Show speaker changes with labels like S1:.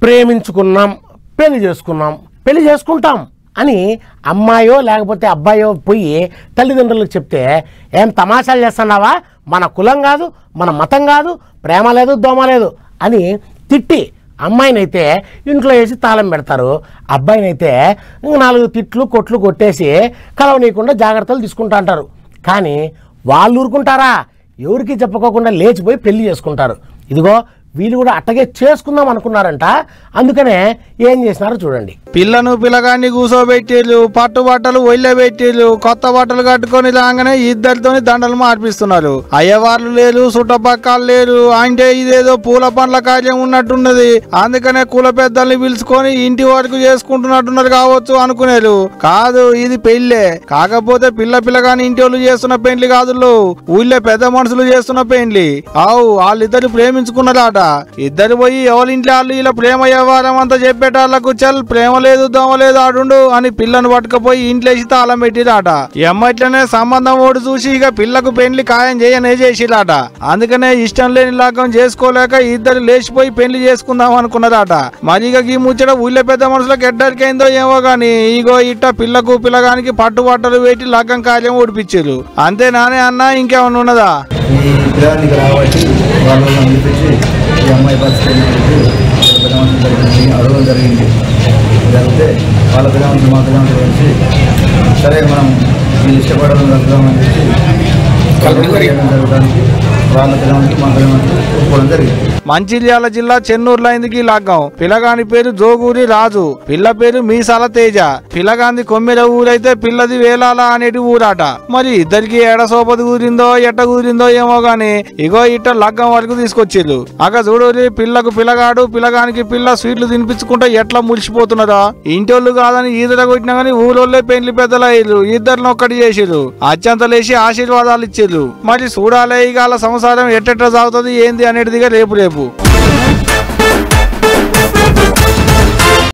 S1: ప్రేమించుకున్నాం, పెళ్లి చేసుకుంటాం అని అమ్మాయో లేకపోతే అబ్బాయో పోయి తల్లిదండ్రులకు చెప్తే ఏం తమాషాలు చేస్తున్నావా, మన కులం కాదు, మన మతం కాదు, ప్రేమ లేదు, దోమ లేదు అని తిట్టి అమ్మాయినైతే ఇంట్లో వేసి తాళం పెడతారు. అబ్బాయినైతే 4 తిట్లు కొట్లు కొట్టేసి కలవనీయకుండా జాగ్రత్తలు తీసుకుంటా అంటారు. కానీ వాళ్ళు ఊరుకుంటారా? ఎవరికి చెప్పుకోకుండా లేచిపోయి పెళ్లి చేసుకుంటారు. ఇదిగో వీళ్ళు కూడా అట్టగే చేసుకుందాం అనుకున్నారంట. అందుకనే ఏం చేసినారో చూడండి.
S2: పిల్లను పిల్లగాన్ని కూసోబెట్టిళ్ళు, పట్టు బట్టలు ఒళ్ళబెట్టిళ్ళు, కొత్త బట్టలు కట్టుకొని రాగానే ఇద్దరితోని దండలు మార్పిస్తున్నారు. అయ్యవార్లు లేరు, చుట్టపక్కలు లేరు. అంటే ఇదేదో పూల పండ్ల కార్యం ఉన్నట్టున్నది. అందుకనే కుల పెద్దల్ని పిలుచుకొని ఇంటి వరకు చేసుకుంటున్నట్టున్నారు కావచ్చు అనుకునేరు. కాదు, ఇది పెళ్లే. కాకపోతే పిల్లగాని ఇంటి వాళ్ళు చేస్తున్న పెళ్లి కాదు, ఊళ్ళో పెద్ద మనుషులు చేస్తున్న పెళ్లి. అవు వాళ్ళిద్దరు ప్రేమించుకున్నారట. ఇద్దరు పోయి ఎవరింటి వాళ్ళు ఇలా ప్రేమ వ్యవహారం అంతా చెప్పేటాళ్లకు చల్ ప్రేమ లేదు దోమ లేదు ఆడుండు అని పిల్లను పట్టుకపోయి ఇంట్లోసి తాళం పెట్టిరాట. ఎమ్మట్లనే సంబంధం ఓడి చూసి ఇక పిల్లకు పెళ్లి ఖాయం చేయనే చేసిరాట. అందుకనే ఇష్టం లేని లాగం చేసుకోలేక ఇద్దరు లేచిపోయి పెళ్లి చేసుకుందాం అనుకున్నారట. మరి ఇక ఈ ముచ్చట ఊళ్ళో పెద్ద మనుషులకు ఎడ్డరికైందో ఏమో గాని ఇగో ఇట్ట పిల్లకు పిల్లగానికి పట్టుబట్టలు పెట్టి లగ్గం కార్యం ఓడిపించారు. అంతేనానే అన్న, ఇంకేమన్నా ఉన్నదా?
S3: ఈ అమ్మాయి పరిస్థితి అడగడం జరిగింది. జరిగితే వాళ్ళ పిల్లలు మా పిల్లలు వచ్చి సరే మనం ఇష్టపడడం జరుగుతామని చెప్పి జరగడానికి వాళ్ళ పిల్లలకి మా పిల్లలకి ఒప్పుకోవడం జరిగింది.
S2: మంచిర్యాల జిల్లా చెన్నూరులో అయింది లగ్గం. పిల్లగాని పేరు జోగూరి రాజు, పిల్ల పేరు మీసాల తేజ. పిల్లగాంది కొమ్మెర ఊరైతే పిల్లది వేలాల అనేటి ఊరాట. మరి ఇద్దరికి ఏడ సోపది ఊరిందో ఎట్ట ఊరిందో ఏమో గాని ఇగో ఇట్ట లగ్గం వరకు తీసుకొచ్చిర్రు. అక్క చూడూరి పిల్లకు పిల్లగాడు, పిల్లగానికి పిల్ల స్వీట్లు తినిపించుకుంటే ఎట్లా మురిసిపోతున్నారా. ఇంటోళ్ళు కాదని ఈదర కొట్టినా గానీ ఊరోళ్ళే పెళ్లి పెద్దలు అయ్యారు. ఇద్దరిని ఒక్కటి చేసిర్రు, అత్యంతలేసి ఆశీర్వాదాలు ఇచ్చిర్రు. మరి చూడాలే ఇక సంసారం ఎట్టెట్ట సాగుతుంది ఏంది అనేటిదిగా రేపు